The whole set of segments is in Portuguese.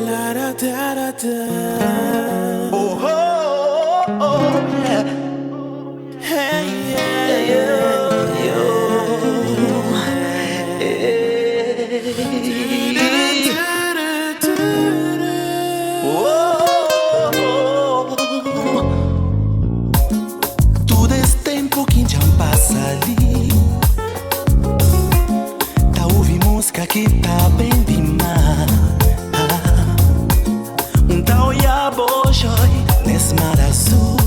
La da da da da. Oh, oh, oh, yeah. Hey, yeah, yeah, yo. Todo esse tempo que já passa ali, tá ouvindo música que tá bem demais. Tá olhar bojoy nesse mar azul.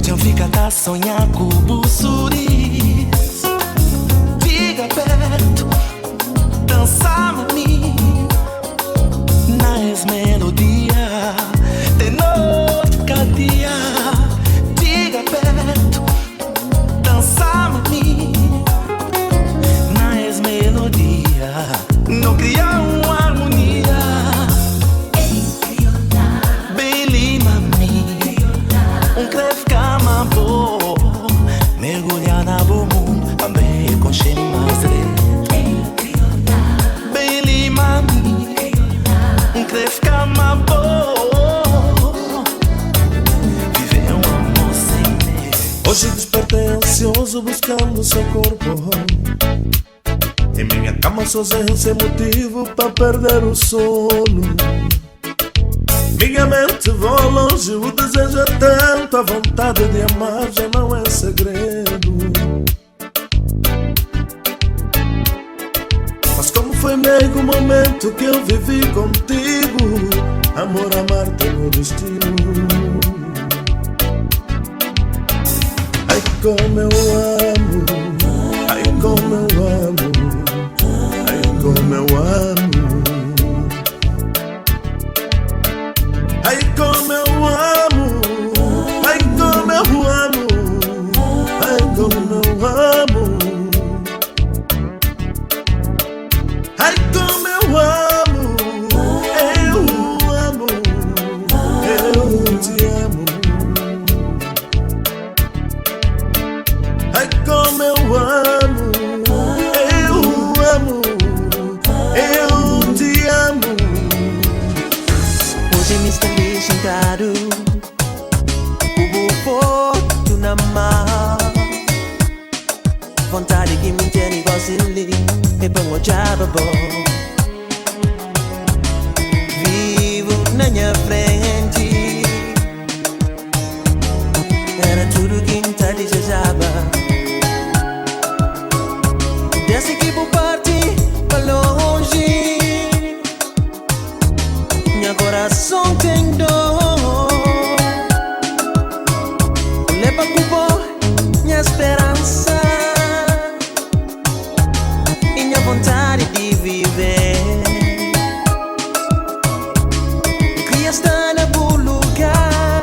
Já fica a sonhar com o buçuris. Fica perto, dança-me na melodia de noite cada dia. Fica perto, dança-me na melodia. Não cria uma harmonia. Mergulhar na boom, também com cheiro mais leve. Bem lima, quer ficar mais bom. Viver um amor sem medo. Hoje despertei ansioso buscando seu corpo. Em minha cama sozinho sem motivo para perder o sono. Minha mente voa longe, o desejo é tanto, a vontade de amar já não é segredo. Mas como foi meio o momento que eu vivi contigo, amor, amar-te é meu destino. Ai como eu amo, ai como eu amo, ai como eu amo. Ai como eu amo, ai como eu amo, ai como eu amo. Ai como eu amo, eu te amo. Ai como eu amo, eu te amo. Hoje me está deixando claro, o foto na mão. Vontade que me tem negócio ali, e põe o diabo bom. Vivo na minha frente, era tudo que me desejava. Desce que vou partir pra longe, meu coração tem dor. Leva culpa, minha esperança e minha vontade de viver. Eu queria estar no bom lugar.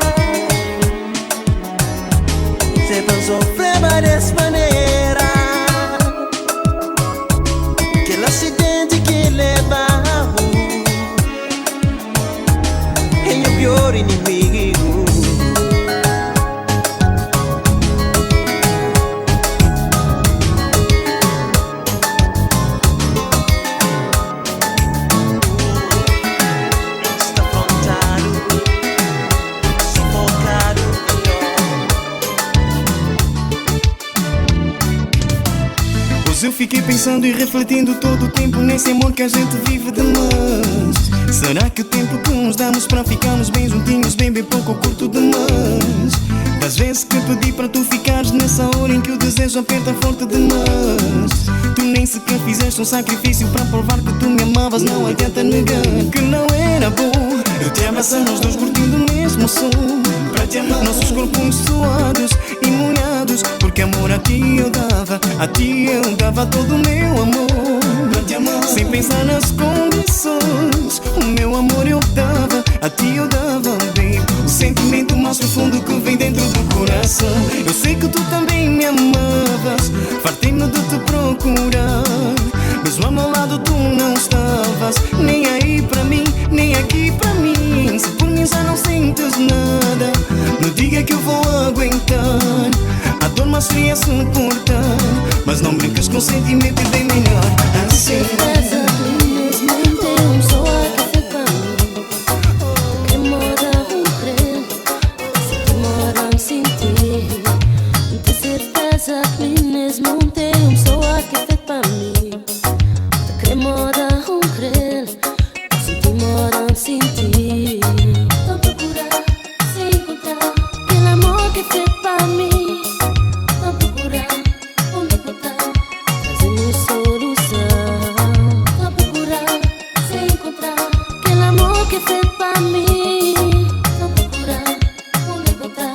Se não sofrer dessa maneira, aquele acidente que levava é meu pior inimigo. Está afrontado, sufocado. Hoje eu fiquei pensando e refletindo todo o tempo nesse amor que a gente vive demais. Será que o tempo que nos damos pra ficarmos bem juntinhos bem pouco curto demais? Das vezes que pedi para tu ficares nessa hora em que o desejo aperta forte demais. Tu nem sequer fizeste um sacrifício para provar que tu me amavas. Não adianta negar que não era bom. Eu te abraçar, nós dois curtindo o mesmo som. Pra te amar, nossos corpos suados e molhados. Porque amor a ti eu dava todo o meu amor. Pra te amar, sem pensar nas condições. O meu amor eu dava, a ti eu dava, baby. O sentimento mais profundo que vem dentro do coração. Eu sei que tu também me amavas, fartei-me de te procurar. Mesmo ao meu lado tu não estavas, nem aí pra mim, nem aqui pra mim. Se por mim já não sentes nada, não diga que eu vou aguentar a dor mais fria suportar. Mas não brincas com sentimento e bem melhor assim. a mim. Vou procurar onde botar,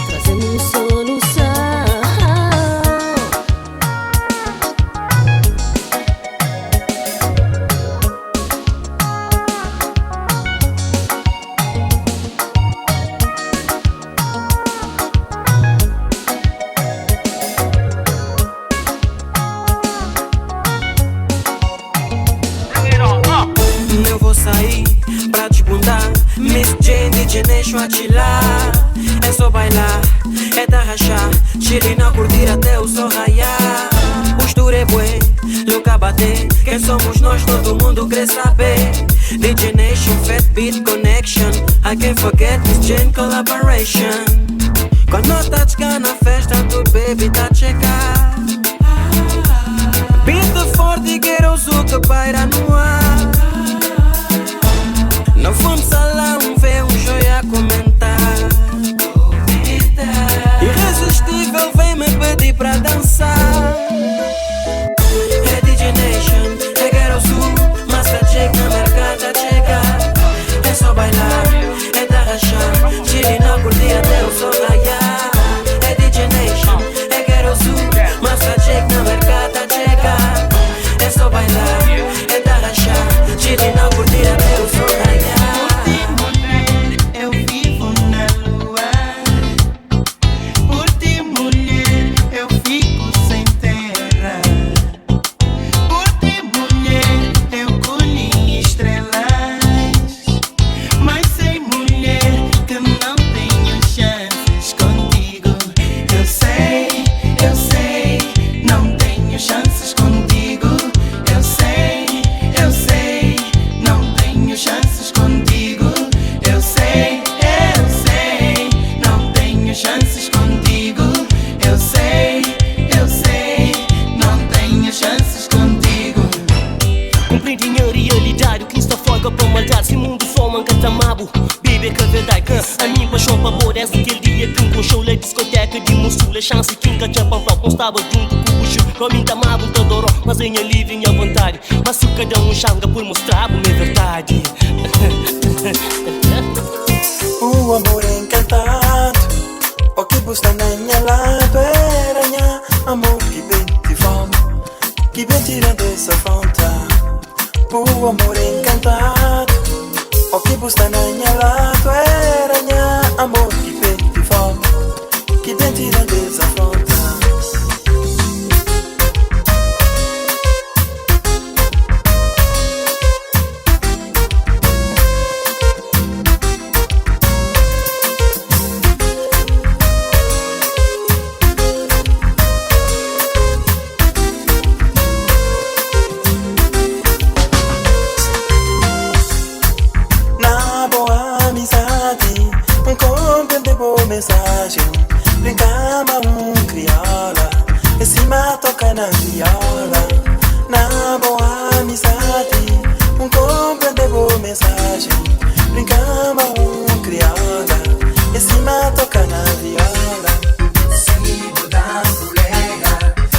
trazendo solução. Eu vou sair pra te bundar, Miss Jane, DJ Nation a chilar. É só bailar, é da rachar, chile na curtir até o sol raiar. Postura é bué, nunca bater, quem somos nós todo mundo quer saber. DJ Nation, Fat Beat Connection, I can't forget Miss Jane collaboration. Quando tá de chegar na festa, tu baby tá a chegar. Beat forte e queiroso que paira no ar. Não fomos salão, vê joia comentar. Irresistível, vem me pedir pra dançar. É DJ Nation, é Ghetto Sul, Master Jake na mercada chega. É só bailar, é da rachar, chile na curtir até o sol raiar. É DJ Nation, é Ghetto Sul, Master Jake na mercada chega. É só bailar, é da rachar, chile na curtir até o sol raiar. Eu vivo na lua, por ti mulher eu fico sem terra, por ti mulher eu colhi estrelas, mas sei mulher que não tenho chances contigo. Eu sei, não tenho chances contigo. Eu sei, não tenho chances contigo. Eu sei, não tenho chances contigo. Eu sei, não tenho chances contigo. Compreendem a realidade, o que está fora para maldade. Se mundo for mancata mabo, baby que é verdade que a minha paixão para amor é aquele dia que um show na discoteca de Mosul. A chance que um gacha para não estava junto com o bucho. Para mim tá mabo, tá doro, mas em alívio e à vontade. Mas se cada um changa por mostrar a minha verdade. O amor é encantado, o que busca na minha lado era minha amor que bem te fome, que bem tira dessa vontade. O amor é encantado, o que busca na minha lado era minha amor que bem te fome, que bem tira dessa vontade. Mensagem, brincava criola, em cima toca na viola. Na boa amizade, compreende boa mensagem, brincava criola, em cima toca na viola. Sigo da colega,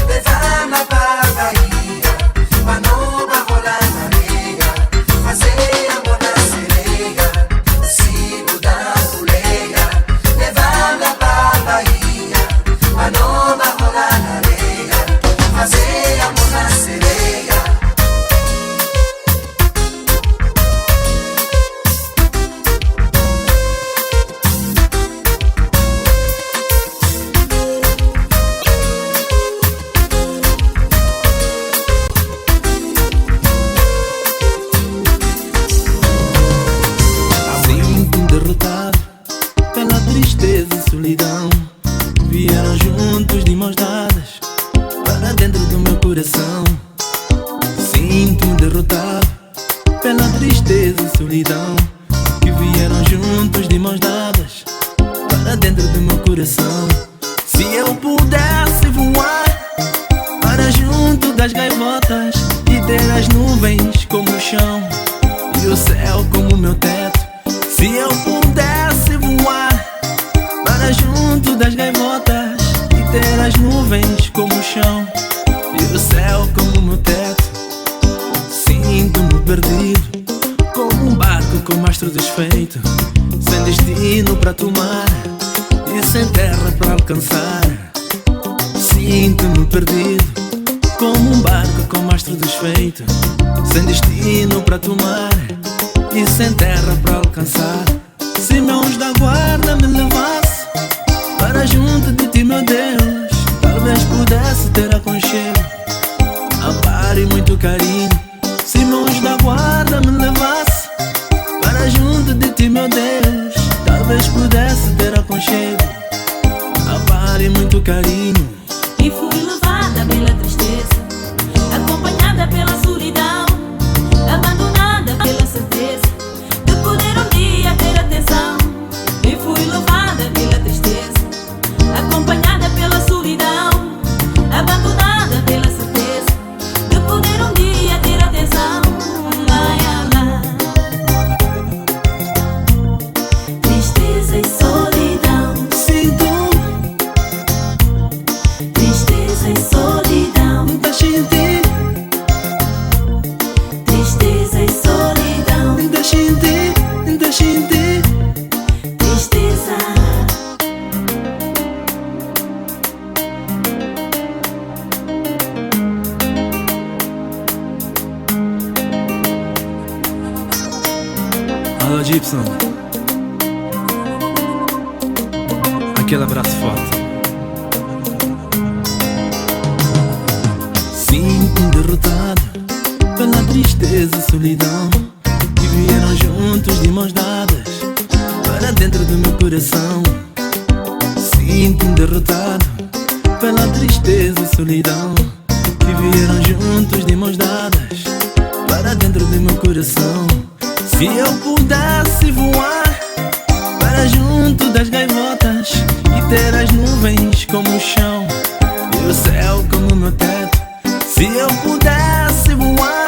levar na Bahia, pra não rolar na areia, fazer amor na sereia. Sigo da colega, levar na Bahia, pra não rolar na areia, fazer amor na sereia. Solidão, vieram juntos de mãos dadas para dentro do meu coração. Sinto derrotado pela tristeza e solidão, que vieram juntos de mãos dadas para dentro do meu coração. Se eu pudesse voar para junto das gaivotas e ter as nuvens como o chão e o céu como meu teto. Se eu pudesse voar para junto das gaivotas e ter as nuvens como o chão e o céu como meu teto. Sinto-me perdido, como um barco com mastro mastro desfeito, sem destino pra tomar e sem terra pra alcançar. Sinto-me perdido, como um barco com mastro desfeito, sem destino pra tomar e sem terra pra alcançar. Se mãos da guarda me levasse para junto de ti, meu Deus, talvez pudesse ter aconchego, amparo e muito carinho. Se mãos da guarda me levasse para junto de ti, meu Deus, talvez pudesse ter aconchego, amparo e muito carinho. E fui levada pela tristeza, acompanhada pela solidão, abandonada pela certeza de poder um dia ter atenção. E fui levada pela tristeza, acompanhada pela solidão, abandonada pela certeza de poder um dia ter atenção. Tristeza e solidão. Sinto Tristeza e solidão. muita gente, Tristeza e solidão. muita gente, muita gente. Tristeza. Alô, Gibson, aquele abraço forte. Sinto-me derrotado pela tristeza e solidão que vieram juntos de mãos dadas para dentro do meu coração. Sinto-me derrotado pela tristeza e solidão que vieram juntos de mãos dadas para dentro do meu coração. Se eu pudesse voar para junto das gaivotas e ter as nuvens como o chão e o céu como meu teto. Se eu pudesse voar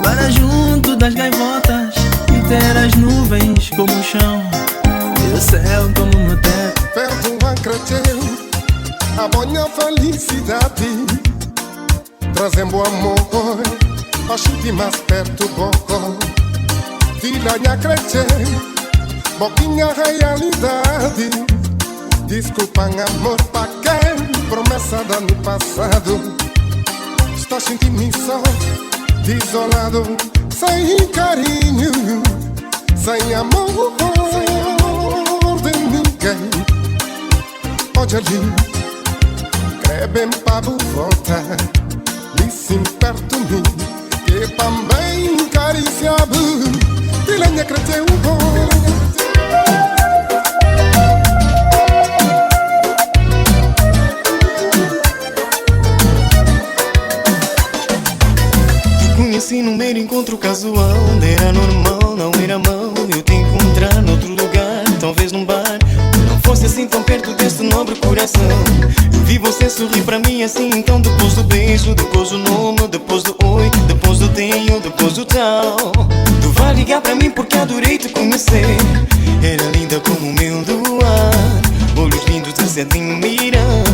para junto das gaivotas e ter as nuvens como o chão e o céu como meu teto. Perto a crescer a minha felicidade, trazendo amor, ajude mais perto pouco. Vida a crescer, pouquinha realidade. Desculpa amor, pra quem promessa do ano passado. Estou sentindo só, desolado, sem carinho, sem amor de ninguém. Pode ali, crê bem pra voltar, listen perto de mim, que também cariciado, tilenha cresceu Conheci num mero encontro casual, era normal, não era mau eu te encontrar noutro lugar, talvez num bar. Não fosse assim tão perto deste nobre coração. Eu vi você sorrir pra mim assim, então depois do beijo, depois do nome, depois do oi, depois do tenho, depois do tal. Tu vai ligar pra mim porque adorei te conhecer. Era linda como o meu luar, olhos lindos de cedinho mirando.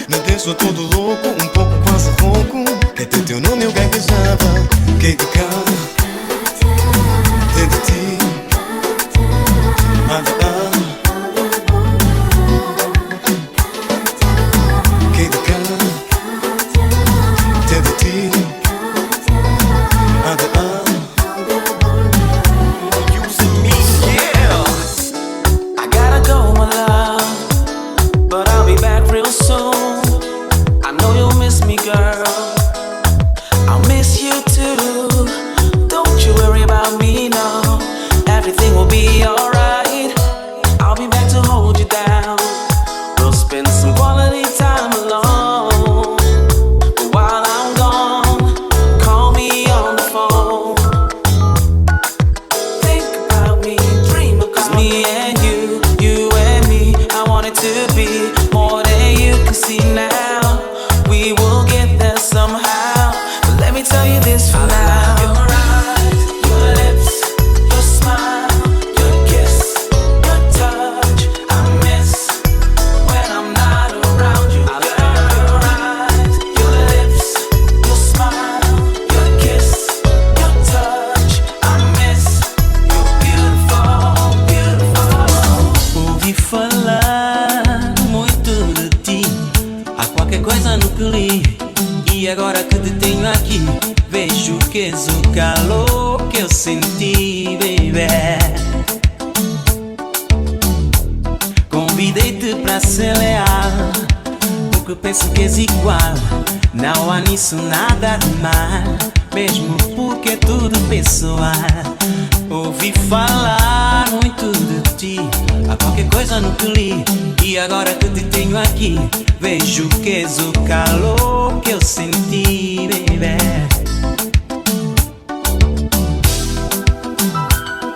Me deixou todo louco, um pouco quase rouco. Até teu nome eu gaguejava. Que de cá, de ti, que de cá, de ti, Using me, yeah. I gotta go, my love, but I'll be back real soon. I know you'll miss me, girl. I'll miss you too. eu senti, baby. Convidei-te pra ser leal, porque penso que és igual. Não há nisso nada de mal, mesmo porque é tudo pessoal. Ouvi falar muito de ti, há qualquer coisa no que li. E agora que te tenho aqui, vejo que és o calor que eu senti, baby.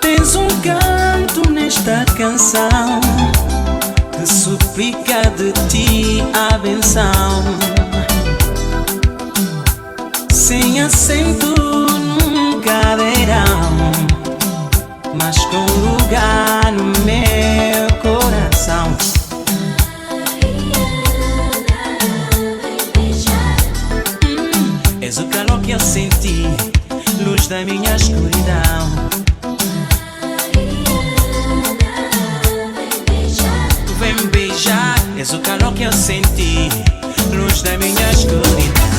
Tens um canto nesta canção que suplica de ti a benção, sem acento num cadeirão, mas com lugar no meu coração. És o calor que eu senti, luz da minha escuridão. Tu vem me beijar, és o calor que eu senti, luz da minha escuridão.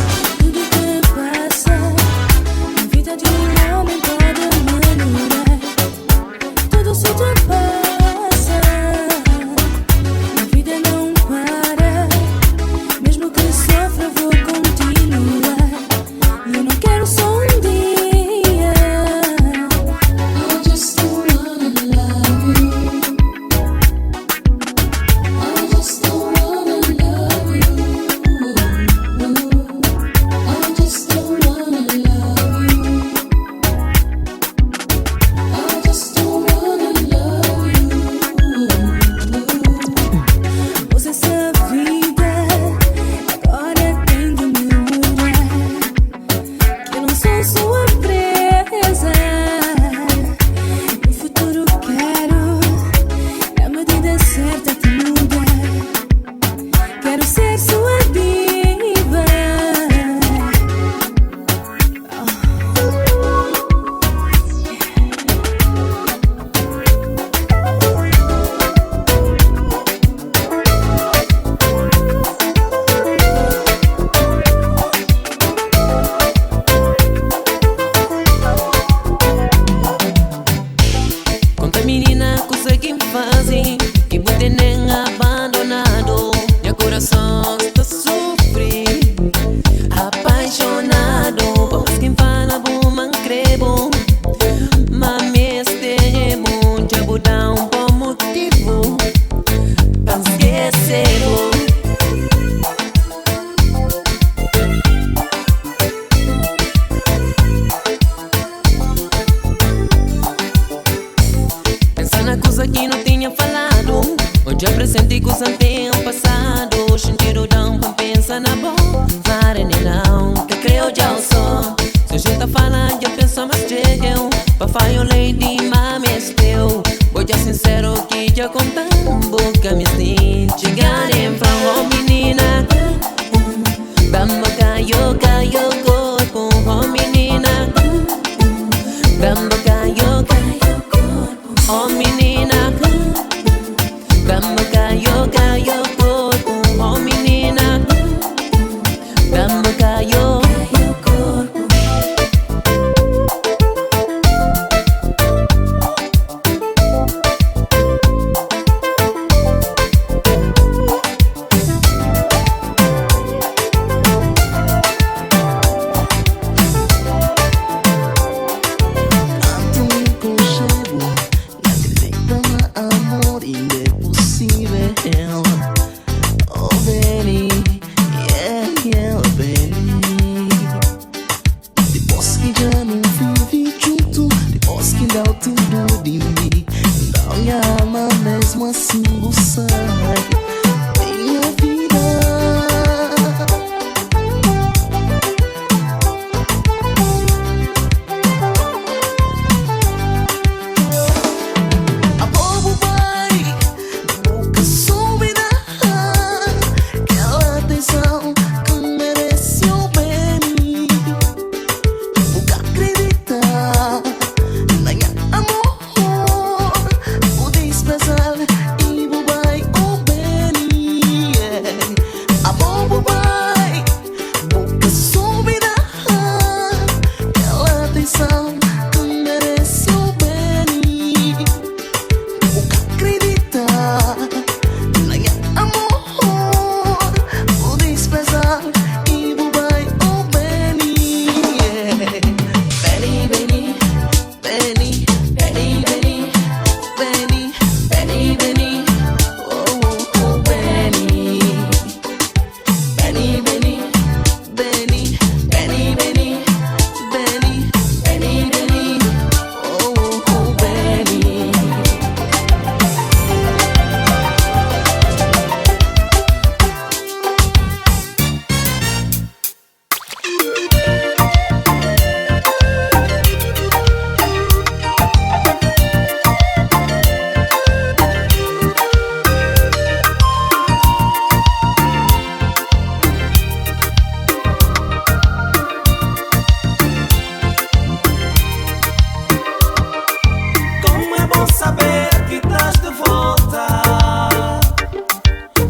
bom saber que estás de volta.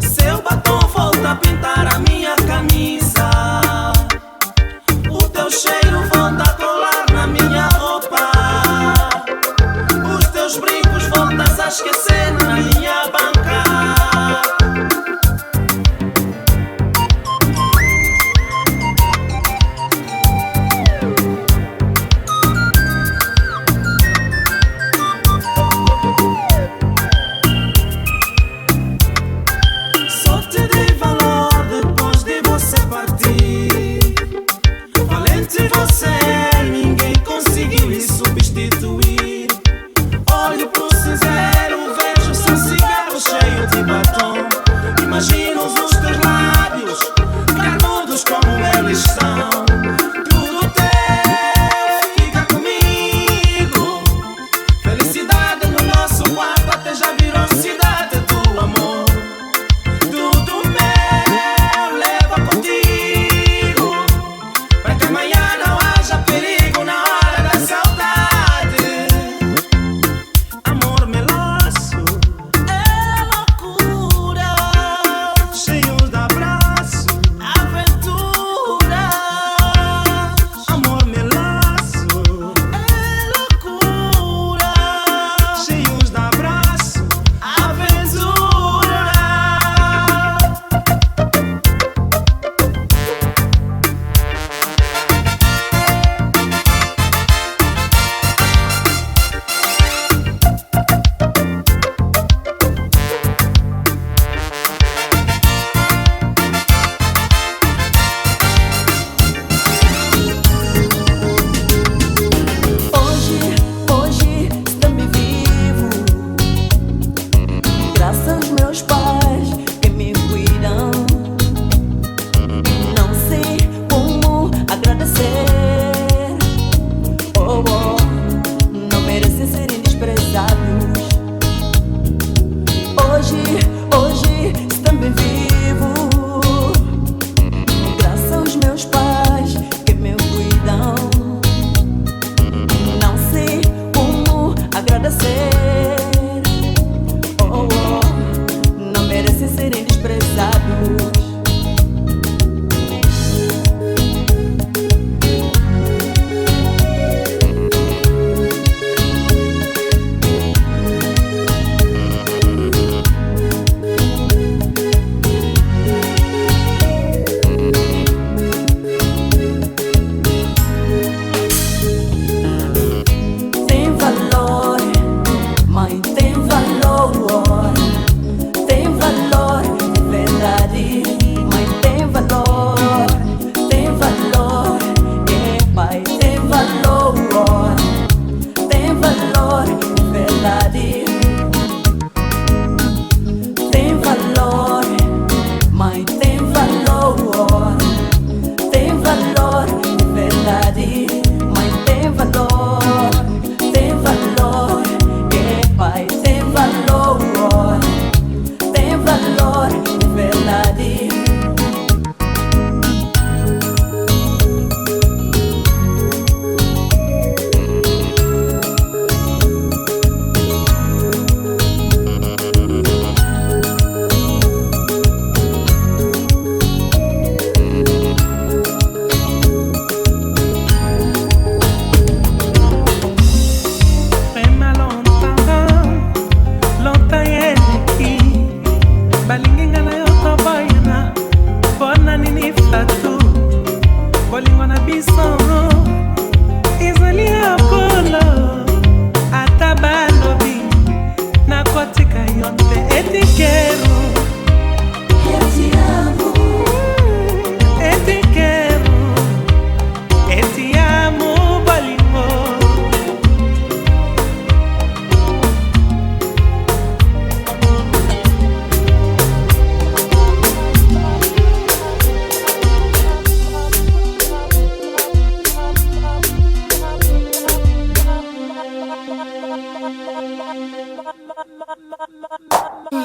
Seu batom volta a pintar a minha camisa. O teu cheiro volta a colar na minha roupa. Os teus brincos voltas a esquecer na minha banca.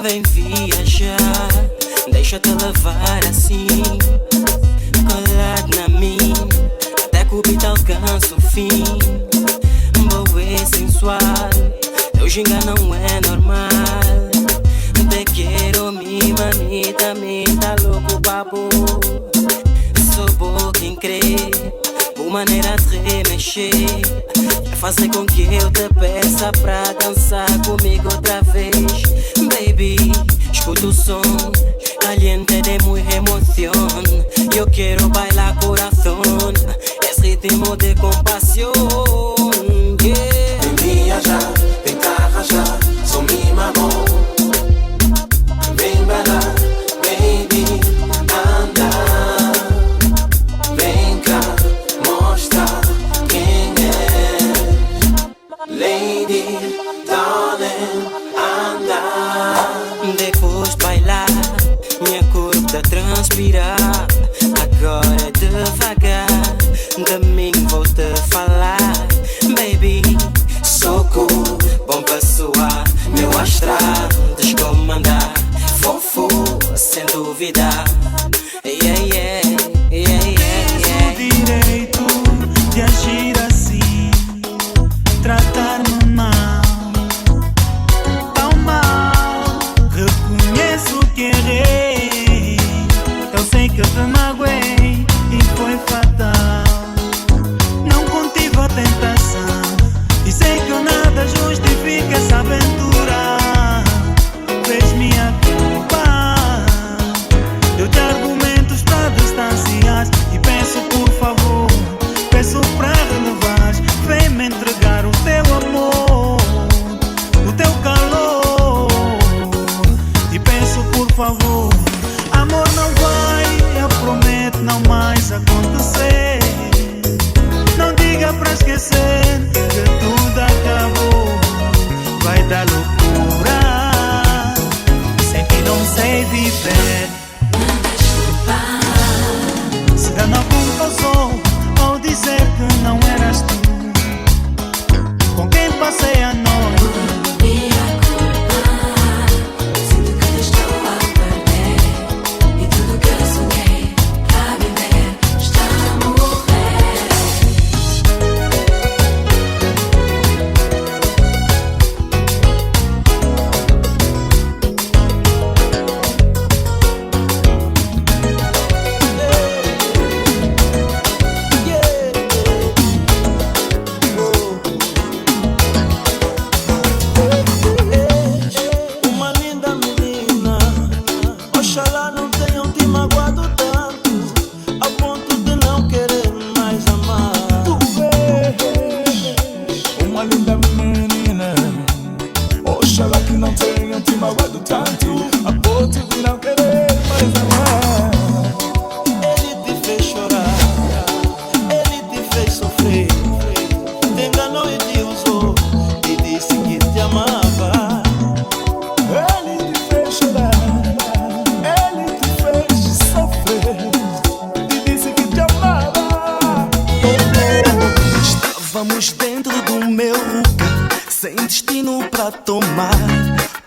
Vem viajar, deixa-te levar assim, colado na mim, até que o beat alcança o fim. Boa e sensual, teus ginga não é normal. Te quero, mi mamita, me tá louco, babo. Sou bom quem crê, por maneira de remexer. Fazer com que eu te peça pra dançar comigo outra vez. Baby, escuta o som caliente de muita emoción. Eu quero bailar coração, esse ritmo de compasión. Yeah. Vem viajar, vem carrajar, sou mi mamão. Vem bailar, baby, anda. Vem cá, mostra quem é. Lady, darling, anda. Depois de bailar, minha corpo tá transpirar. Agora é devagar, de mim vou te falar. Baby, soco, bom pra suar. Meu astral, descomandar. Fofo, sem dúvida. Yeah, yeah, yeah, yeah, yeah. Tens o direito de agir assim, tratar-me mal, tão mal. Reconheço que errei, eu sei que te magoei e foi fatal. Não contive a tentação e sei que nada justifica essa aventura. Fez-me a culpa, deu-te argumentos pra distanciar. E peço por favor, peço pra renovar. Vem-me entregar o teu amor, o teu calor. E peço por favor, amor não vai, eu prometo não mais acontecer. Não diga pra esquecer que tudo acabou. Vai dar loucura, sem que não sei viver. Se eu não confessou ou dizer que não eras tu com quem passei a noite. Sinto que te estou a perder e tudo que eu sonhei pra viver está a morrer. Uma linda menina, oxalá não tenham te magoado tanto, a ponto de não querer mais amar. Uma linda menina, oxalá que não tenha te magoado tanto, a ponto de não querer mais amar. Ele te fez chorar, ele te fez sofrer, te enganou e te usou e disse que te amava. Ele te fez chorar, ele te fez sofrer e disse que te amava. Estávamos dentro do meu lugar, sem destino pra tomar.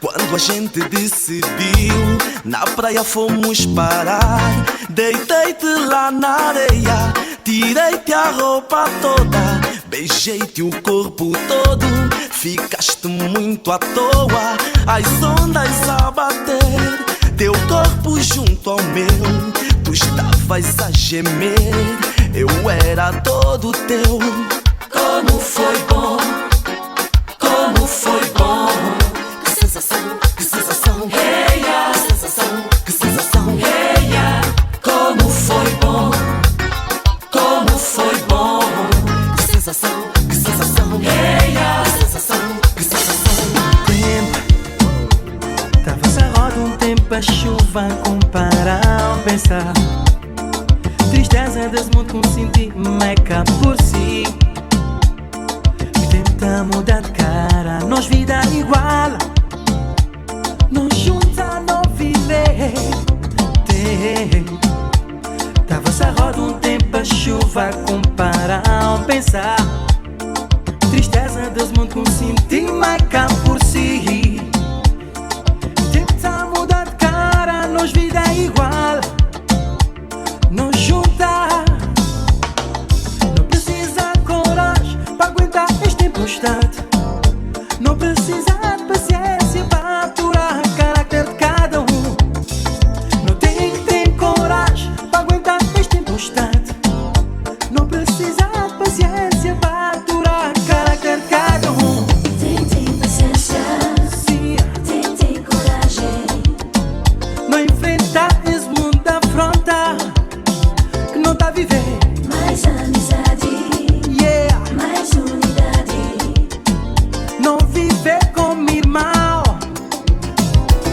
Quando a gente decidiu, na praia fomos parar. Deitei-te lá na areia, tirei-te a roupa toda, beijei-te o corpo todo. Ficaste muito à toa, as ondas a bater, teu corpo junto ao meu. Tu estavas a gemer, eu era todo teu. Como foi bom, como foi bom. Que sensação, que sensação. Hey, yeah. Que sensação, que sensação. Hey, yeah. Como foi bom, como foi bom. Que sensação, que sensação. Hey, yeah. Que sensação, que sensação. Tempo, tava a roda um tempo, a chuva comparar ao pensar. Tristeza desse mundo com sentir meca por si. Tenta mudar de cara, nós vida igual. Nós junta não viver. Tava a roda um tempo, a chuva comparar ao pensar. Tristeza desse mundo com sentir meca por si. Tenta mudar de cara, nós vida igual. Nós junta. Não precisa coragem pra aguentar esta tempestade. Não precisa paciência para aturar o caráter de cada um. Não tem coragem para aguentar esta tempestade. Não precisa de paciência para aturar o caráter de cada um. Tem paciência, Sim, tem coragem. não enfrentar esse mundo da afronta que não tá vivendo. Mais amizade, Yeah, mais unidade. não viver como irmão.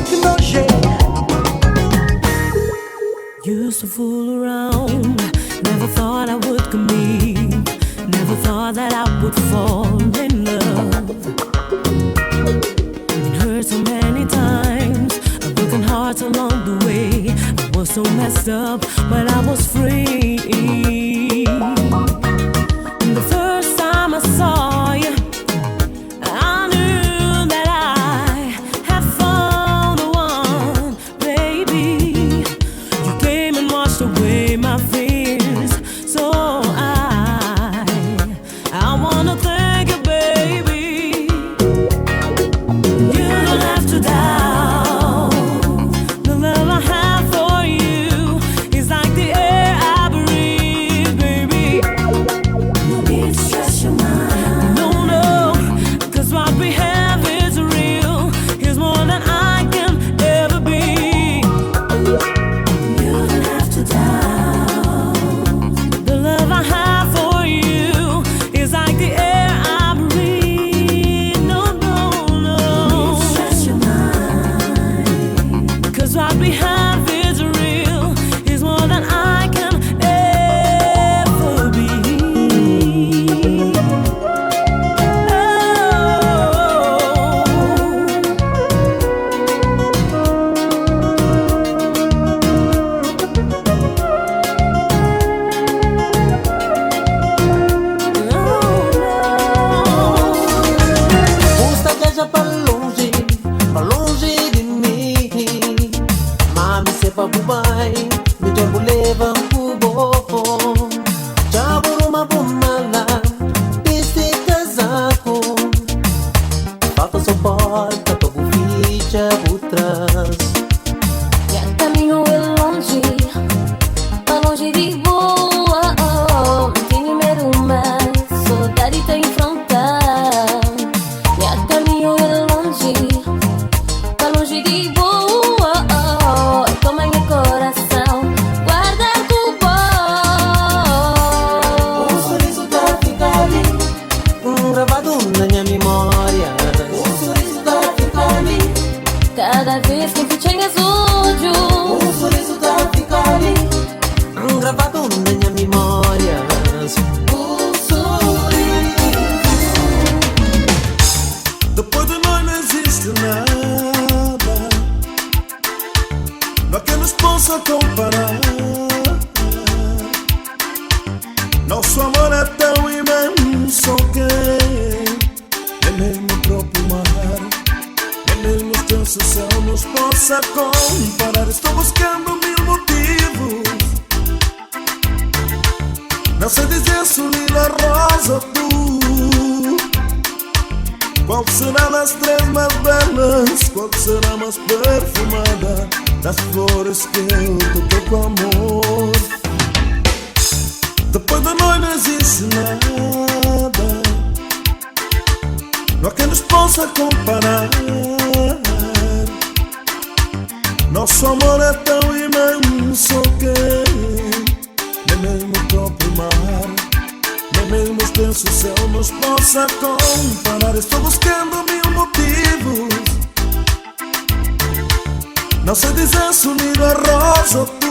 Que nojento. Used to fool around, never thought I would commit, never thought that I would fall in love. Been hurt so many times, broken hearts along the way. I was so messed up, but I was free. The first time I saw you, I knew that I had found the one, baby. You came and washed away my fears, so I wanna thank you, baby. You don't have to doubt the love I have for you. It's like the air I breathe, baby. No need to stress your mind. No, 'cause what we have is real. It's more than I can ever be. You don't have to doubt. The love I have for you is like the air I breathe. No, Stress your mind. 'cause what we have is real. It's more than I can ever be. Gusta viaja para longe de mim. Mami, se pa Dubai, me tempo leva pro bom. Já por uma bomala, esse casaco. Falta só porta, toco ficha por trás. Meu caminho é longe, tá longe de boa. Não tenho medo, mas saudade tem que enfrentar. Meu caminho é longe, tá longe de boa. Toma meu coração, guarda com bom. Sorriso tá ficar ali, gravado na minha memória. Sorriso tá ficar ali, Cada vez que te chegas olho, sorriso tá ficar ali, gravado na minha memória. Depois de nós não existe nada, não há quem nos possa comparar. Nosso amor é tão imenso que nem mesmo o próprio mar, nem mesmo os teus céu nos possa comparar. Estou buscando mil motivos, não sei dizer se o lila rosa ou tu. Qual será das três mais belas? Qual será mais perfumada das flores que eu toquei com amor? Depois de nós não existe nada, não há quem nos possa comparar. Nosso amor é tão imenso que nem mesmo o próprio mar, nem mesmo os densos céu nos possa comparar. Estou buscando mil motivos, não sei dizer se o lindo é rosa ou tu.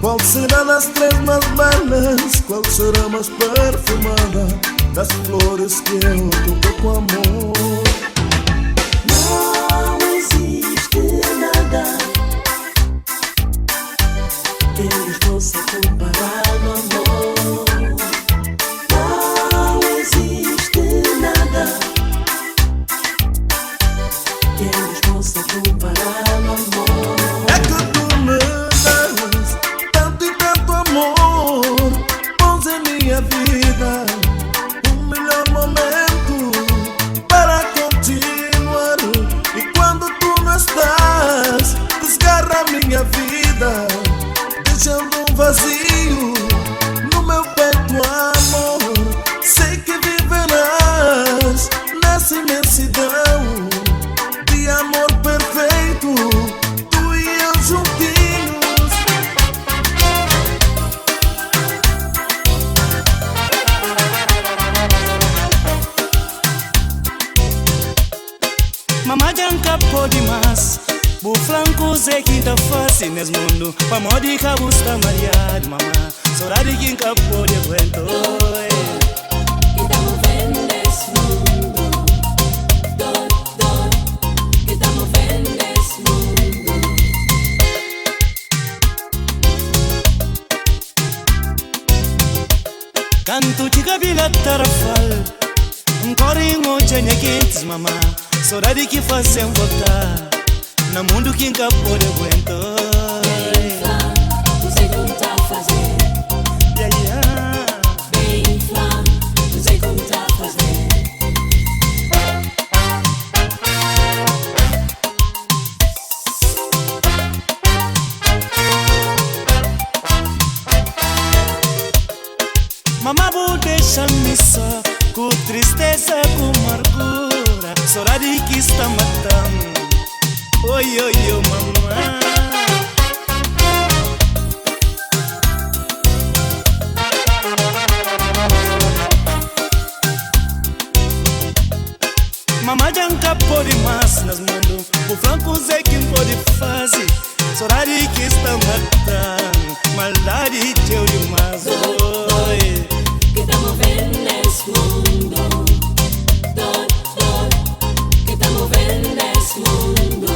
Qual será das três mais belas? Qual será mais perfumada das flores que eu toquei com amor? Não existe nada que nos possa comparar no amor. Não existe nada que nos possa comparar no amor. É que tu me das tanto e tanto amor, bons em minha vida, o melhor momento Mama janka pode mais. Bu flanco ze quinta face nesse mundo. Pa modi cabusta mariado, mama. Sorari quem pode aguento. Que tá movendo esse mundo. Dor, dor. Que tá movendo esse mundo. Canto de cabelo tarafal. Corinho tinha quentes, mama. Sorari que fazem voltar. Na mundo quem pode aguentar. Não sei como tá fazendo. Yeah, yeah. Bem flam, não sei como tá fazendo. Mama vou deixar-me só, com tristeza, com amargura. Sorari que está matando. Oi, oi, oi, mamãe. Mama janka pode mais nas mundo. O flanco é quem pode fazer. Sorari que está matando. Maldade teu demais. Oi. Que tá movendo esse mundo. Dor, dor. Que tá movendo esse mundo.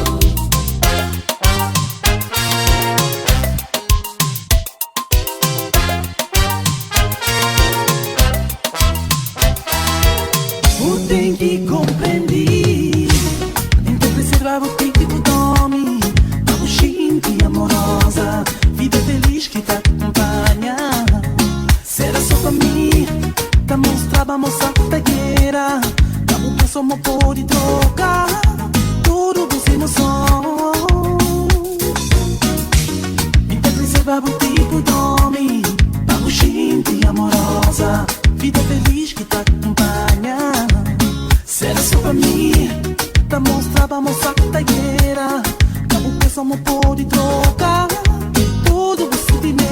O tem que compreender. Então preservar o tempo do nome. Amo gente amorosa. Vida feliz que te acompanha. Será só pra mim. Tá mostrada a moça pegueira. Tá um preço amor pode trocar. Tudo dos emoções. Então preservar o tempo do nome. Amo gente amorosa. Vida feliz que te acompanha. Será só pra mim. Tá mostrada a moça pegueira. Tá um preço amor pode trocar. Tudo do sentimento.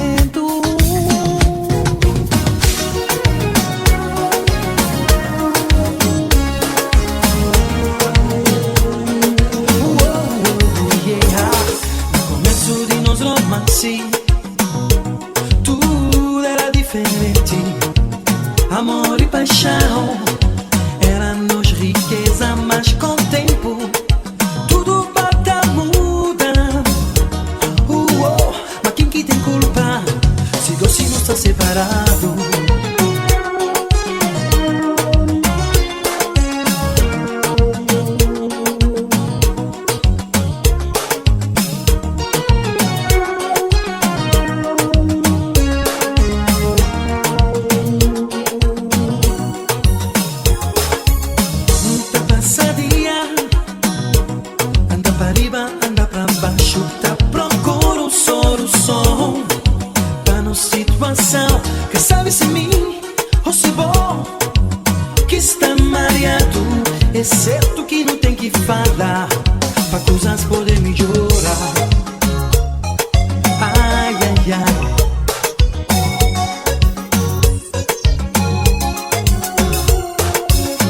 Romance, tudo era diferente. Amor e paixão eram-nos riqueza, mas com o tempo tudo pode mudar. Mas quem que tem culpa se dois não estão separados? Que sabe se mim ou se bom que está mareado. É certo que não tem que falar para coisas poder melhorar. Ai, ai, ai.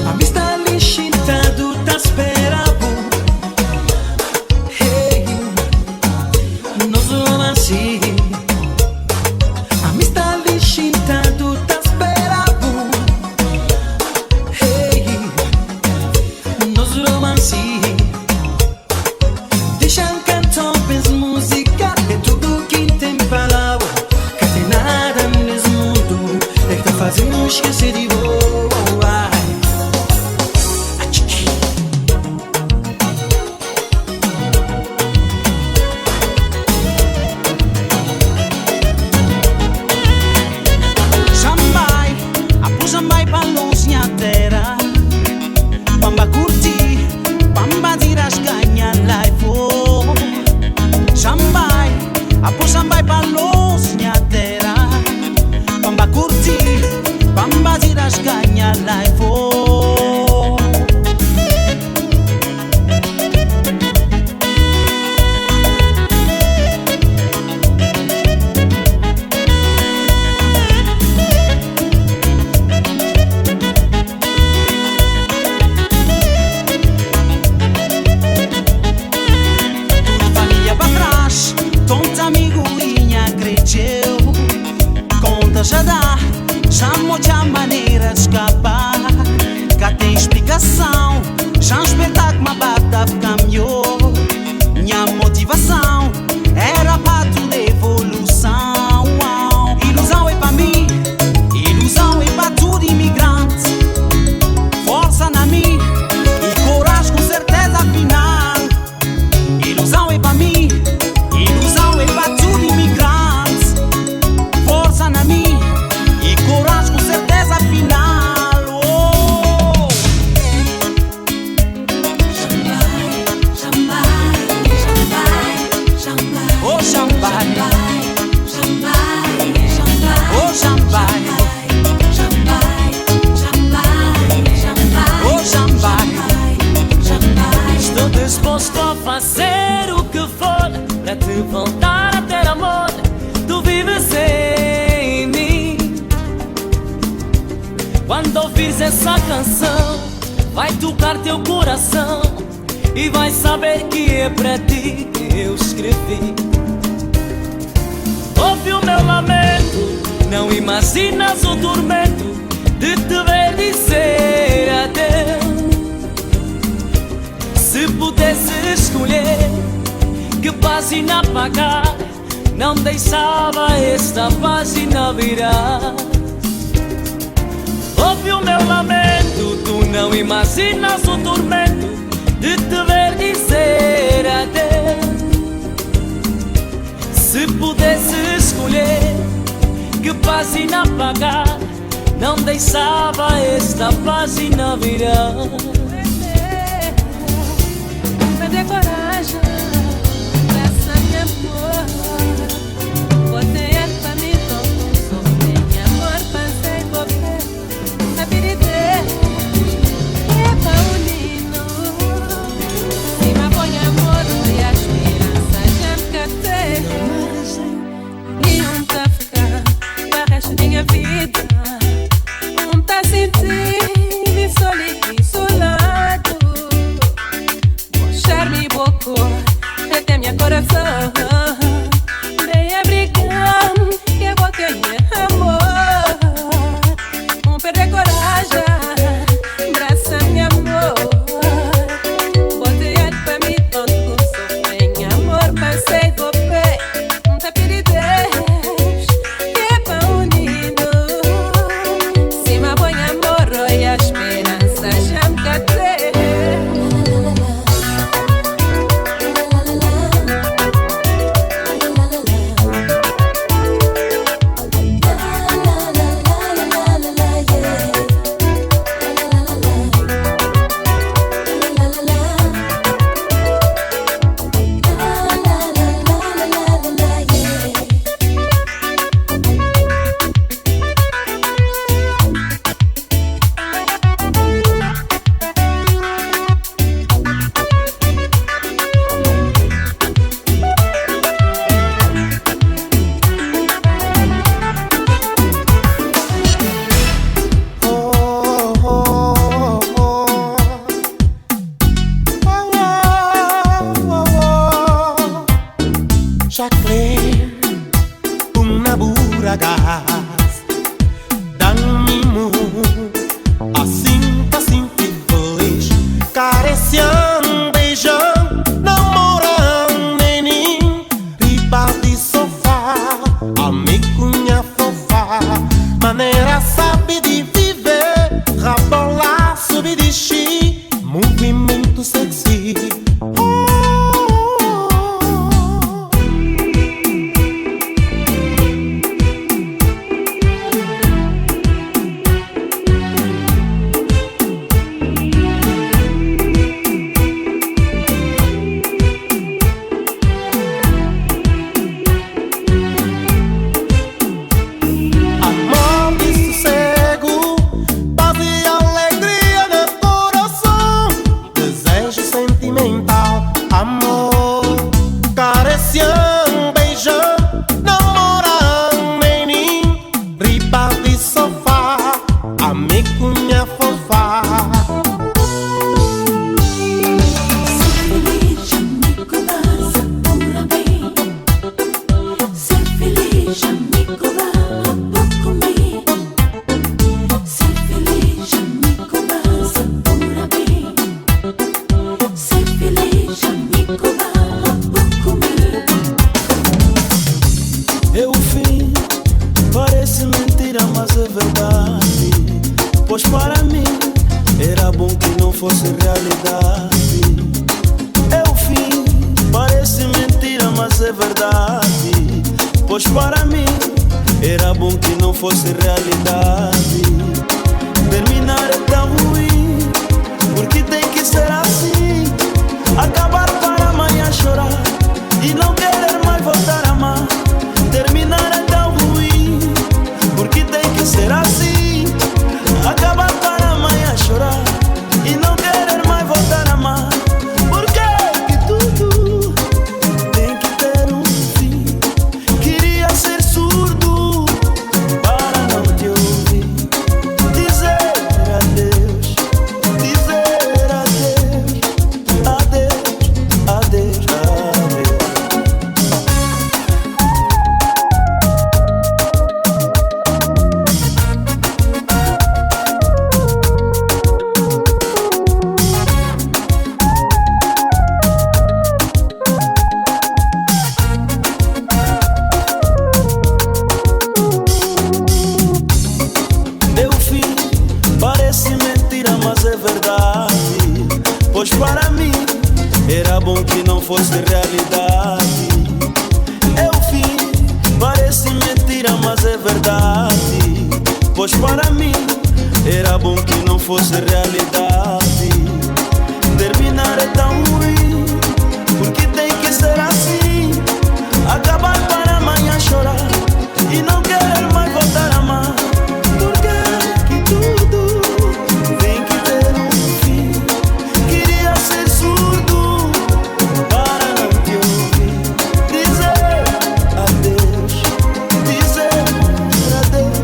A mim está lixitado, tá esperando. Hey, nós vamos assim. Chintado, tá esperado. Hey, nos romance. Deixa cantar, pes música. É tudo que tem palavra. canção vai tocar teu coração e vai saber que é pra ti que eu escrevi. Ouve o meu lamento, não imaginas o tormento de te ver dizer adeus. Se pudesse escolher que página apagar, não deixava esta página virar. Ouve o meu lamento, tu não imaginas o tormento de te ver dizer adeus. Se pudesse escolher que página apagar, não deixava esta página virar. Cadê coragem? Peça meu amor. Botei ele pra mim, tô com sofrer. Amor, passei por ver. A vida é pra unir-nos. Se me põe amor e a esperança já me catei. E tá ficando pra resto da minha vida. Tá sentindo solidão isolado. Puxar-me boco até minha coração. Venha brigar que eu vou ter amor. Perder coragem, braça meu amor. Botei ele pra mim, tanto com sofrer. Amor, passei por pé. Tá pedindo Deus que é pra unir-nos. Se me põe amor e a esperança já me catei. Jacqueline, una buragas, dá-me assim tá sempre feliz, careciando, beijando, namorando, menino, riba de sofá, amiguinha fofa, maneira sabe de viver, rabola, subir de chi, movimento sexy. Dizer adeus é verdade. Pois para mim era bom que não fosse realidade. É o fim, parece mentira, mas é verdade. Pois para mim era bom que não fosse realidade. Terminar é tão ruim, porque tem que ser assim. Acabar para amanhã chorar e não querer mais voltar a amar. Porque que tudo tem que ter um fim. Queria ser surdo para não te ouvir. Dizer adeus, dizer adeus,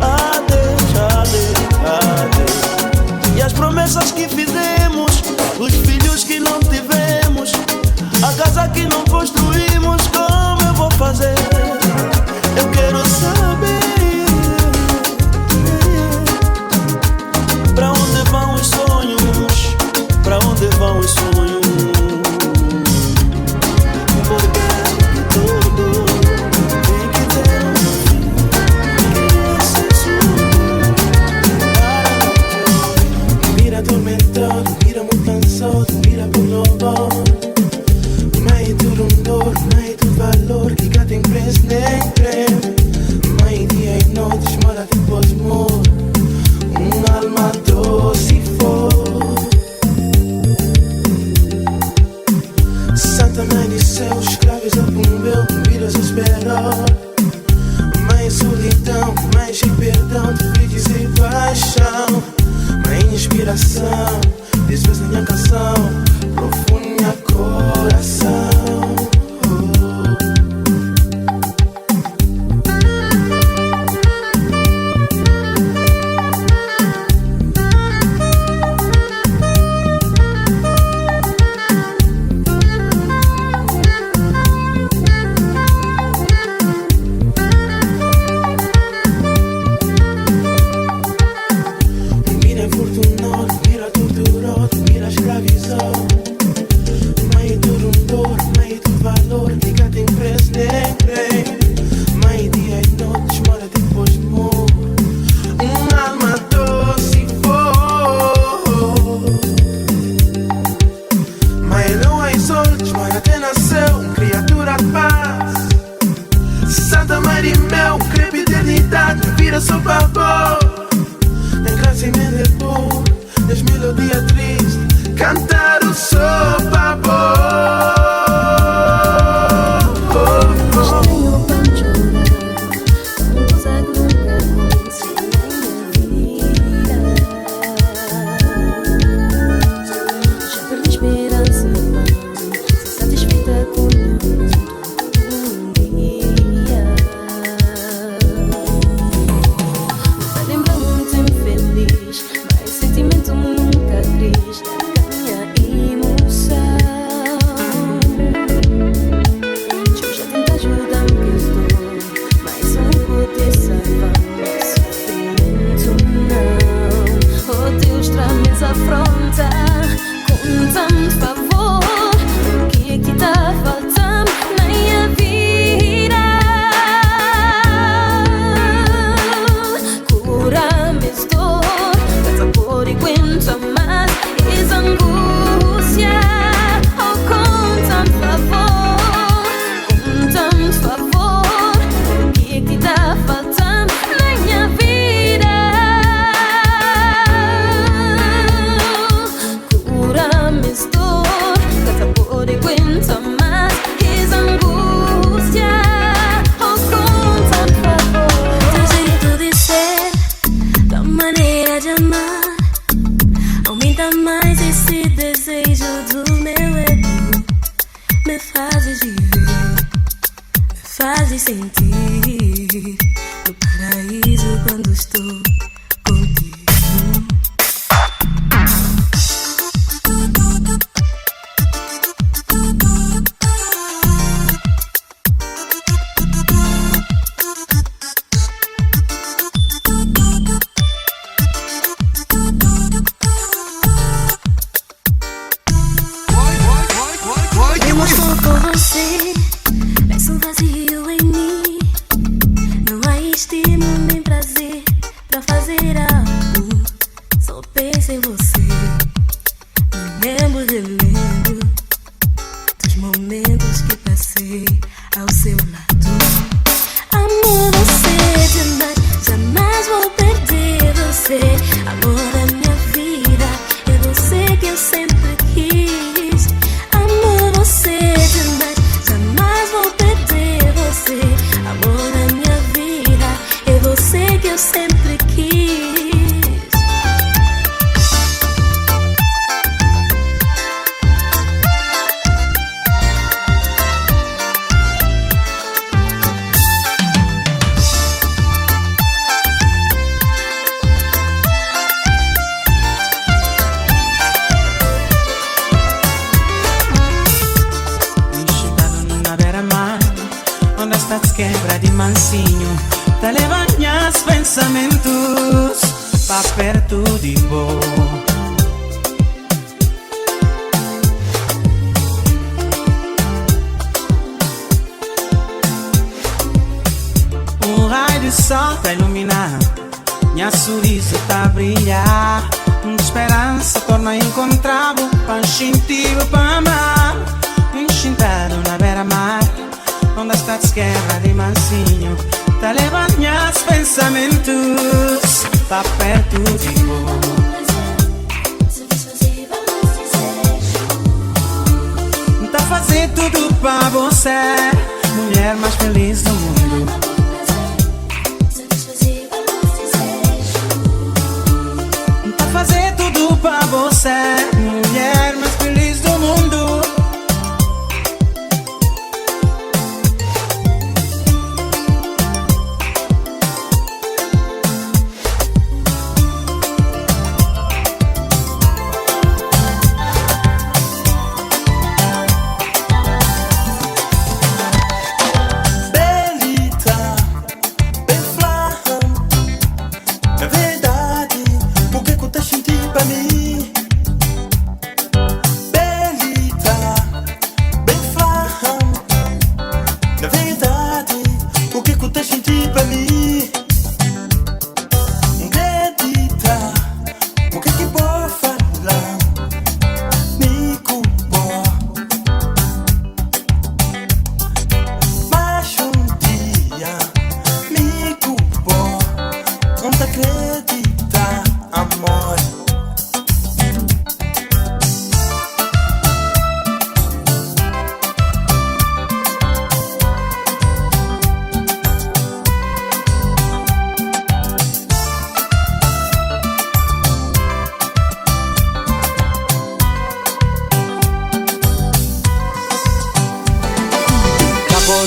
adeus, adeus, adeus. E as promessas que fizemos, os filhos que não tivemos, a casa que não construímos, como eu vou fazer? Eu quero saber pra onde vão os sonhos, pra onde vão os sonhos. Porque tudo tem que ter um fim. Queria ser surdo para não te ouvir. Mira atormentado, mira muito cansado, mira por novo. Mãe tudo dor, mãe tudo valor que cá tem preço nem creme. Mãe dia e noite mora depois morre. Alma doce for. Santa Mãe de céu, escravos a meu, vidas a esperar. Mãe solidão, mãe de perdão, te vides em paixão. Mãe inspiração, desfez minha canção, profunda coração. Mira infortunado, mira torturado, mira escravizado. Mãe tudo dor, mãe tudo valor, que cá tem preço nem crê. Mãe dia e noite mora depois morre. Alma doce for. Mãe lua e sol, mora até nasceu, criatura paz. Santa Mãe de mel, crepe eternidade, vira só favor. Nem graça e nem depor, das melodias tristes, cantar o seu favor. Já perdi esperança, sou satisfeita com um dia. Vai lembrar muito infeliz, mas sentimento nunca triste, ganha emoção. Eu já tento ajudar o que estou, mas não poder salvar meu sofrimento não. Oh Deus, traz afronta com tanto favor. O que é que tá faltando na minha vida? Cura-me esta dor, dá por enquanto mais essa angústia. Oh, com tanto favor, com tanto favor. O que é que tá faltando na minha vida? Cura-me esta dor, dá por enquanto mais essa angústia. Oh, com tanto favor. Teu jeito de ser, tua maneira de amar, aumenta mais esse desejo do meu ego. Me fazes viver, me fazes sentir no paraíso quando estou contigo. Eu estou com você, peço um vazio em mim. Não há estímulo nem prazer pra fazer você. Me lembro, relembro dos momentos que passei ao seu lado. Amo você demais, jamais vou perder você. Amor da minha vida, é você que eu sempre quis. Amo você demais, jamais vou perder você. Amor da minha vida, é você que eu sempre quis. Quebra de mansinho, te leva meus pensamentos pra perto de vós. Um raio de sol tá iluminar, minha sorriso tá a brilhar. Uma esperança torna incontrável, pra instintivo pra amar. Enxintado na beira-mar, onde está quebra de mansinho, tá levando meus pensamentos pra perto de vós. Tá fazendo tudo pra você, mulher mais feliz do mundo. Tá fazendo tudo pra você, mulher mais feliz do mundo.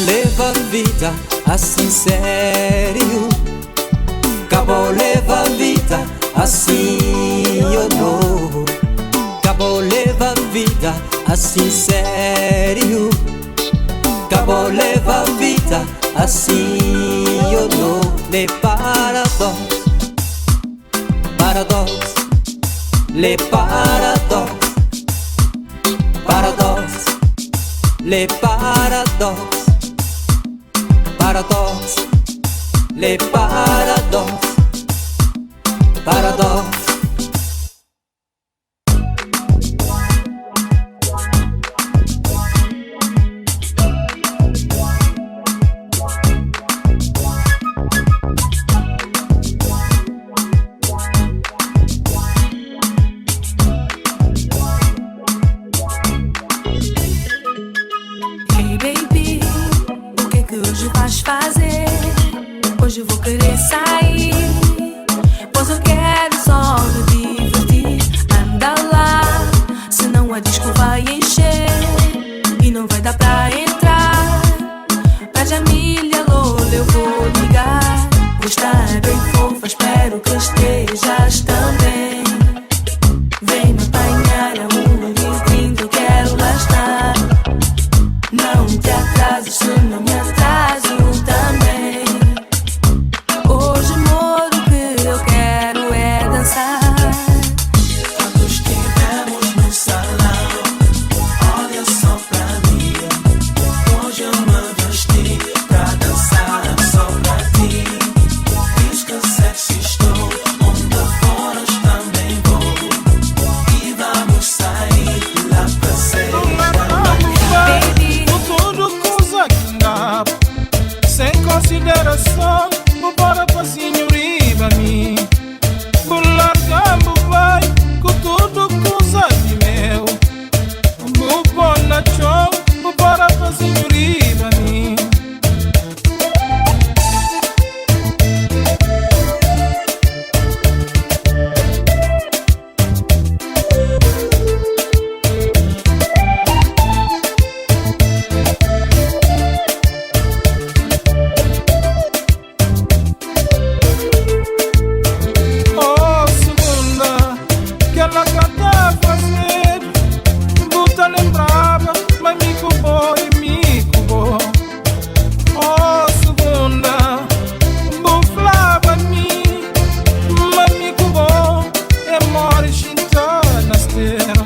Leva a vida assim sério, acabou leva a vida assim eu não. Acabou leva a vida assim sério, acabou leva a vida assim eu não. Le paradox, paradox, le paradox, paradox, le paradox, paradox, le paradox, paradox. Hey baby, o que é que hoje vais fazer? Hoje vou querer sair, pois eu quero só ela canta a fazer. Buta lembrava, mas me cubou e me cubou. Oh, segunda, buflava mim, mas me cubou. É more chinta na esteira.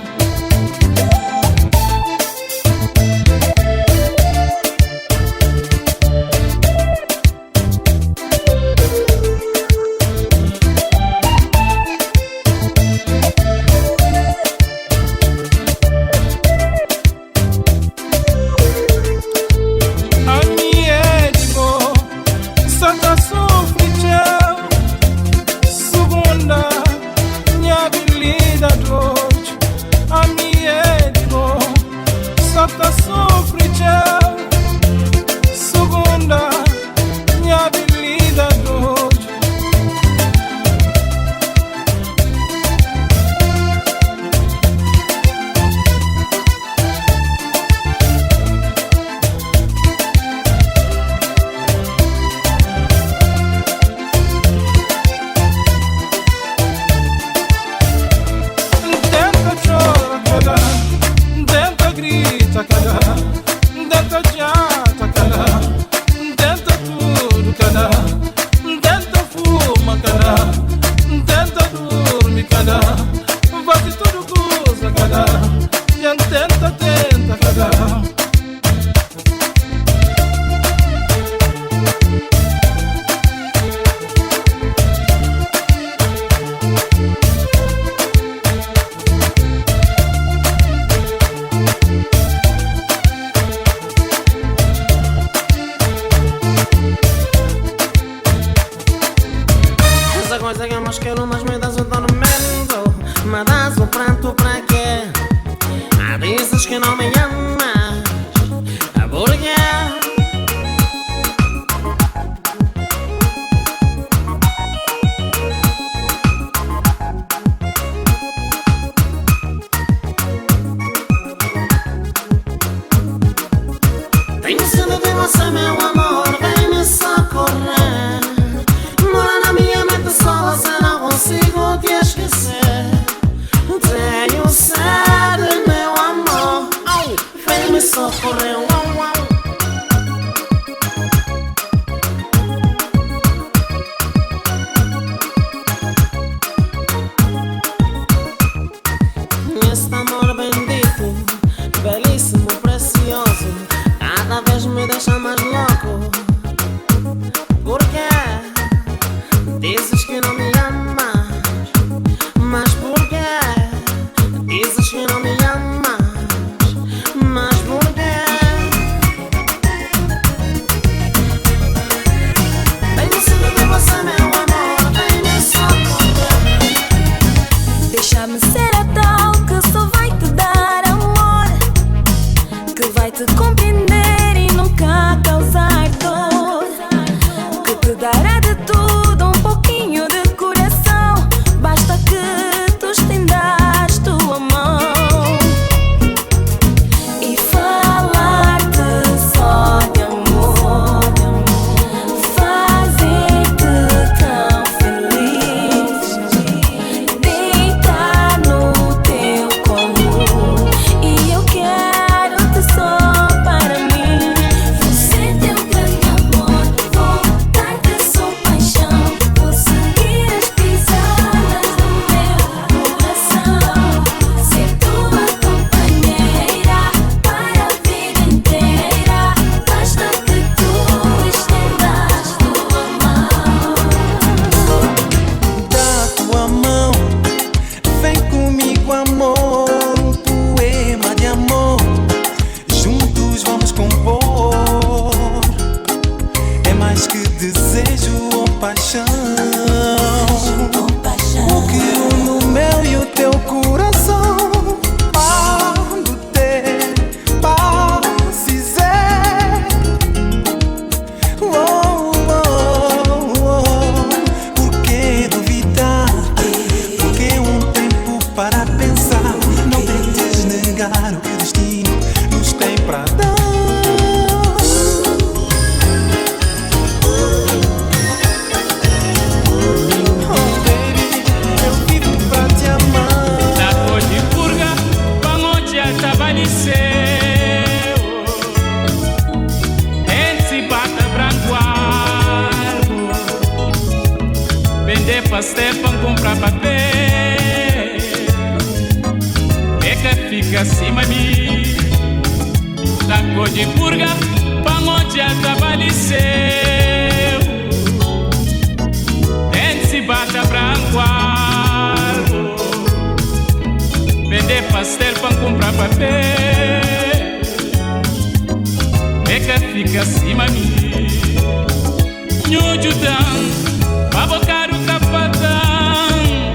Para pensar fica acima de mim. Taco de purga, pangote atabaleceu. Dente bata branco, vender pastel pra comprar papel. Beca fica acima de mim. Nhujudão, pra bocar o capatão.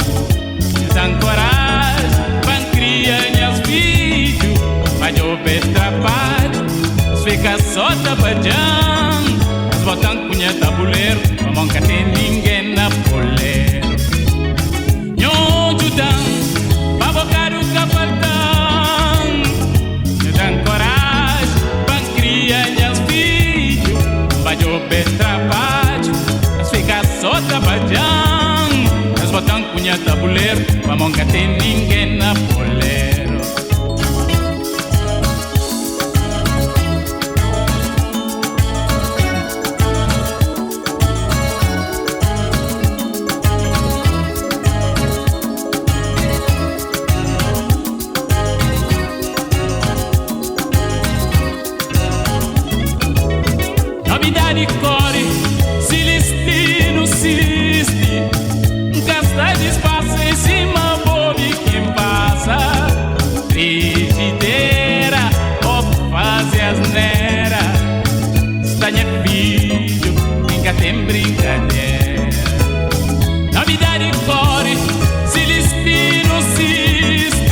Dan coragem, van criar minhas filhos. Mas eu betrapalho, fica só trabalhando. As botam cunha tabuleiro, mas nunca tem ninguém na poleiro. Nhujudão, pra bocar o capatão. Dan coragem, van criar minhas filhos. Mas eu betrapalho, fica só trabalhando. As botam cunha tabuleiro, mas nunca tem ninguém na poleiro. Novidade core, se destino insiste. Gasta de espaço em cima, bobe quem passa. Frigideira, ou fazer asneira. Estanha filho, nunca tem brincadeira. Novidade core, se destino insiste.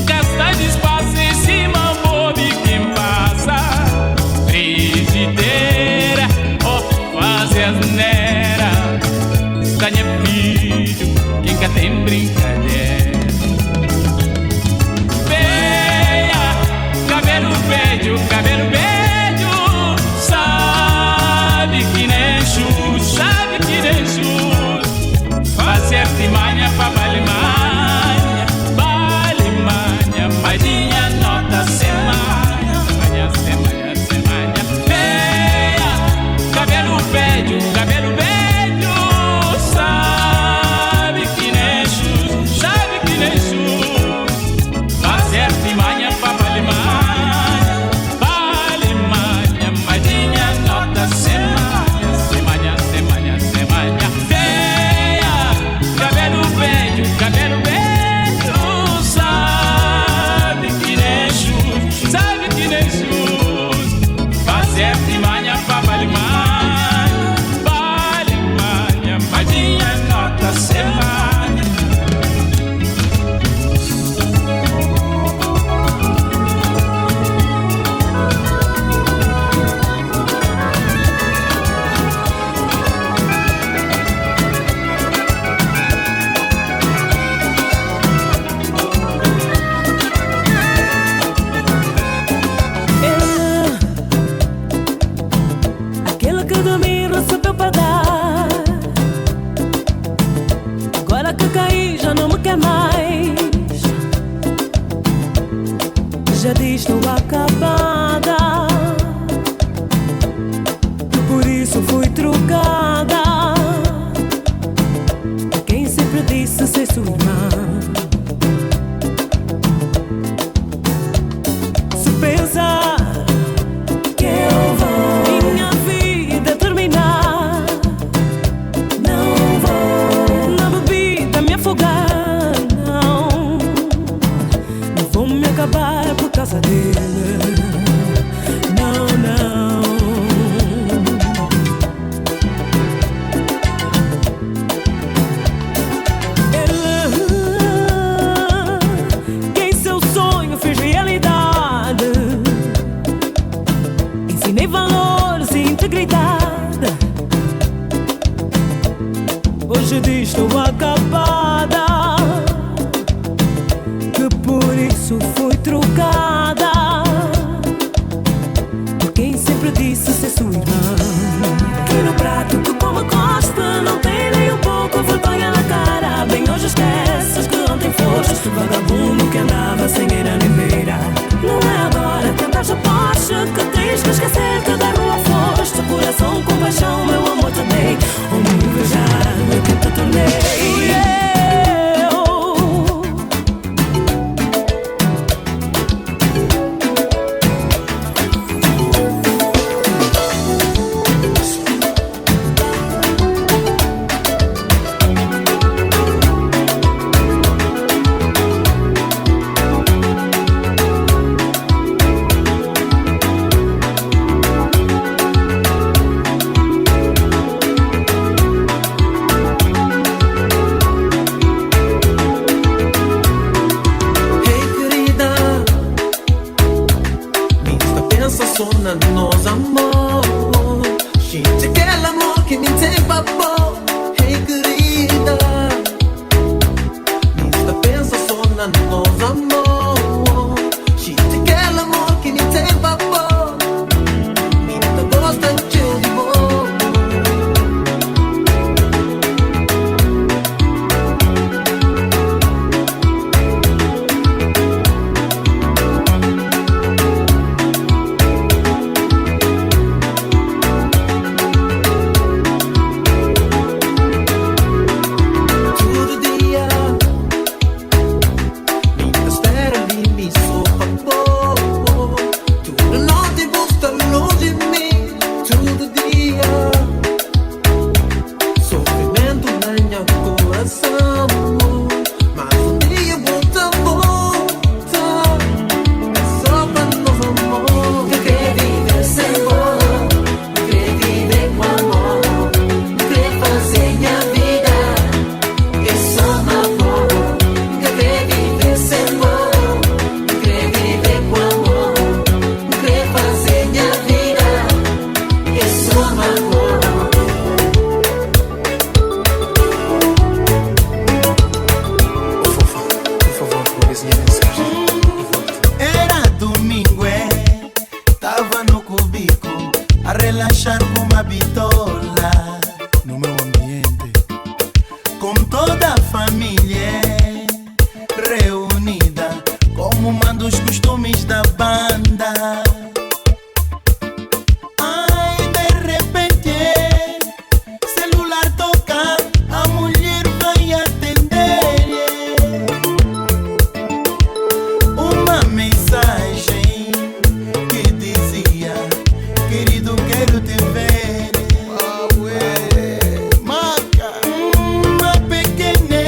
Gasta de espaço em cima, bobe quem passa. Frigideira, ou fazer asneira. Estanha filho, quem cá tem brincadeira. Veia, cabelo velho, cabelo velho. Sabe que nem chute, sabe que nem chute. Fazer artimanha pra balimanha, balimanha. Madinha nota semana, semana, semana, semana. Veia, cabelo velho, cabelo velho. Sabe que nem chute, sabe que nem chute. Fazer artimanha pra balimanha, balimanha. Madinha nota semana, semana, semana, semana. Veia, cabelo velho, cabelo velho. Sabe que nem chute, sabe que nem chute. Fazer artimanha pra balimanha, balimanha. Madinha nota semana. Aquele que de mim recebeu para dar. Agora que caí já não me quer mais. Já diz estou acabada. Por isso fui trocada. Quem sempre disse ser sua irmã. Se pensar que eu vou minha vida terminar, não vou na bebida me afogar, não. Não vou me acabar por causa dele, não, não. Ele, quem seu sonho fez realidade. Ensinei valores e integridade. Hoje diz estou acabada, que por isso fui trocada. Por quem sempre disse ser sua irmã. Que no prato que come gosta não tem nem um pouco vergonha na cara. Bem hoje esqueces que ontem foste vagabundo que andava sem eira nem beira. Não é agora que andas a Porsche que tens que esquecer que da rua foste. Coração com paixão, meu amor te dei. Ou me invejar, eu que te tornei. amor. Gente, aquele amor que me tem papo. Hey querida, nesta pensa só na nossa amor. Gente, aquele amor que me tem papo. Me dá gosta de amor. Era domingo, tava no cubico a relaxar com uma bitola no meu ambiente, com toda a família reunida, como manda os costumes da banda. Ai, de repente, celular toca, a mulher vai atender. Uma mensagem que dizia: querido, quero te ver. Maca, uma pequena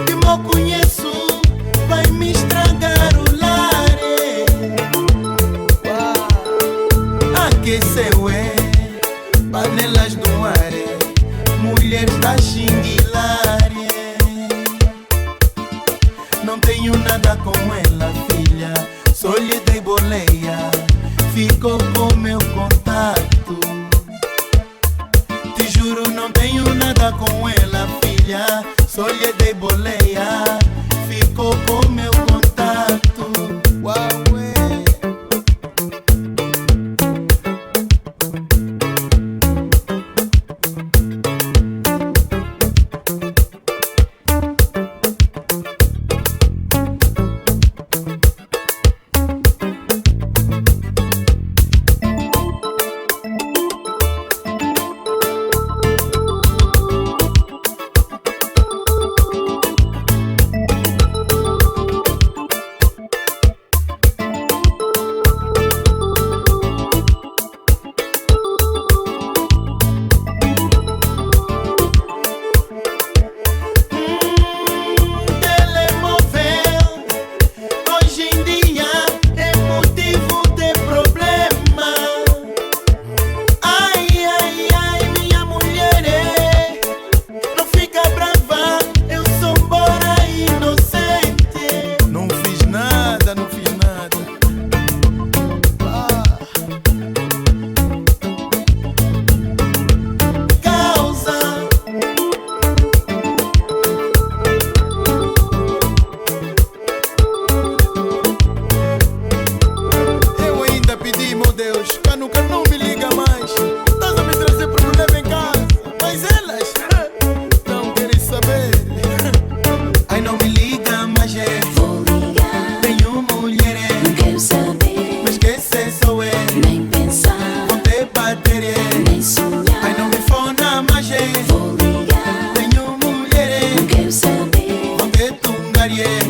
que mal conheço vai me estragar o lar. Aqueceu, panelas no ar, mulher da xinguilar. Não tenho nada com ela, filha, só lhe dei boleia, ficou com meu contato. Te juro, não tenho nada com ela, filha, só lhe dei boleia, ficou com meu contato. Uau,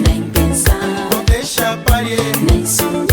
Nem pensar, vou deixar parir, nem sonhar.